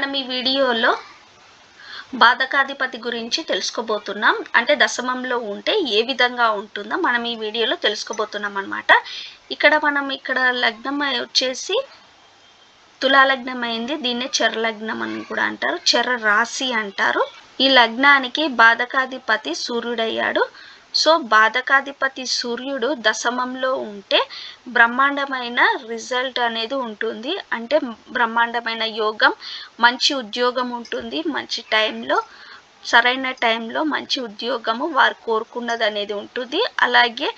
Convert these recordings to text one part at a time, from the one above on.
మనం ఈ వీడియోలో బాధకాధిపతి గురించి తెలుసుకోబోతున్నాం. అంటే దశమంలో ఉంటే ఏ విధంగా ఉంటుందో మనం ఈ వీడియోలో తెలుసుకోబోతున్నాం అన్నమాట. ఇక్కడ లగ్నం వచ్చేసి తులా లగ్నం అయింది. దీన్నే చెర లగ్నం అని కూడా అంటారు, చెర రాశి అంటారు. ఈ లగ్నానికి బాధకాధిపతి సూర్యుడయ్యాడు. సో బాధకాధిపతి సూర్యుడు దశమంలో ఉంటే బ్రహ్మాండమైన రిజల్ట్ అనేది ఉంటుంది. అంటే బ్రహ్మాండమైన యోగం, మంచి ఉద్యోగం ఉంటుంది. మంచి టైంలో, సరైన టైంలో మంచి ఉద్యోగము వారు కోరుకున్నది అనేది ఉంటుంది. అలాగే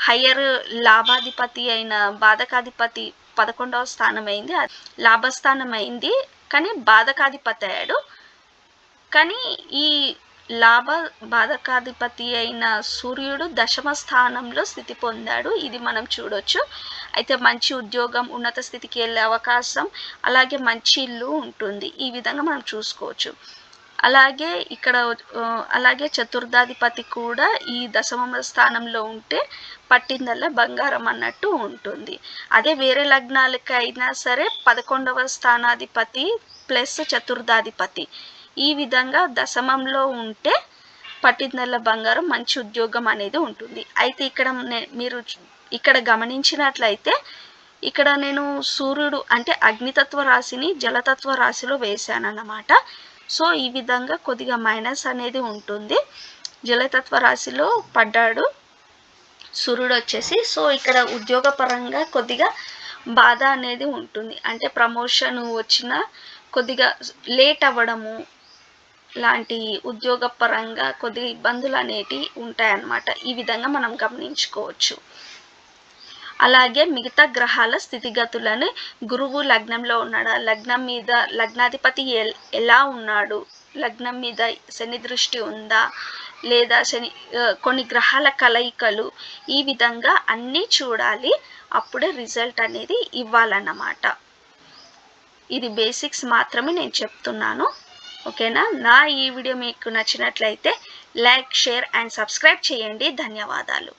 హయ్యర్ లాభాధిపతి అయిన బాధకాధిపతి 11వ స్థానం అయింది, లాభస్థానం అయింది. కానీ బాధకాధిపతి అయ్యాడు. కానీ ఈ బాధకాధిపతి అయిన సూర్యుడు దశమ స్థానంలో స్థితి పొందాడు. ఇది మనం చూడొచ్చు. అయితే మంచి ఉద్యోగం, ఉన్నత స్థితికి వెళ్ళే అవకాశం, అలాగే మంచి ఇల్లు ఉంటుంది. ఈ విధంగా మనం చూసుకోవచ్చు. అలాగే చతుర్థాధిపతి కూడా ఈ దశమ స్థానంలో ఉంటే పట్టిందల్లా బంగారం అన్నట్టు ఉంటుంది. అదే వేరే లగ్నాలకి అయినా సరే 11వ స్థానాధిపతి ప్లస్ చతుర్థాధిపతి ఈ విధంగా దశమంలో ఉంటే పట్టిందల్లా బంగారం, మంచి ఉద్యోగం అనేది ఉంటుంది. అయితే మీరు ఇక్కడ గమనించినట్లయితే ఇక్కడ నేను సూర్యుడు అంటే అగ్నితత్వ రాశిని జలతత్వ రాశిలో వేశాను అన్నమాట. సో ఈ విధంగా కొద్దిగా మైనస్ అనేది ఉంటుంది. జలతత్వ రాశిలో పడ్డాడు సూర్యుడు వచ్చేసి. సో ఇక్కడ ఉద్యోగపరంగా కొద్దిగా బాధ అనేది ఉంటుంది. అంటే ప్రమోషన్ వచ్చినా కొద్దిగా లేట్ అవ్వడము లాంటి ఉద్యోగపరంగా కొద్దిగా ఇబ్బందులు అనేటివి ఉంటాయన్నమాట. ఈ విధంగా మనం గమనించుకోవచ్చు. అలాగే మిగతా గ్రహాల స్థితిగతులను గురువు లగ్నంలో ఉన్నాడా, లగ్నం మీద లగ్నాధిపతి ఎలా ఉన్నాడు, లగ్నం మీద శని దృష్టి ఉందా లేదా, కొన్ని గ్రహాల కలయికలు, ఈ విధంగా అన్నీ చూడాలి. అప్పుడే రిజల్ట్ అనేది ఇవ్వాలన్నమాట. ఇది బేసిక్స్ మాత్రమే నేను చెప్తున్నాను. ఓకేనా? నా ఈ వీడియో మీకు నచ్చినట్లయితే లైక్, షేర్ అండ్ సబ్స్క్రైబ్ చేయండి. ధన్యవాదాలు.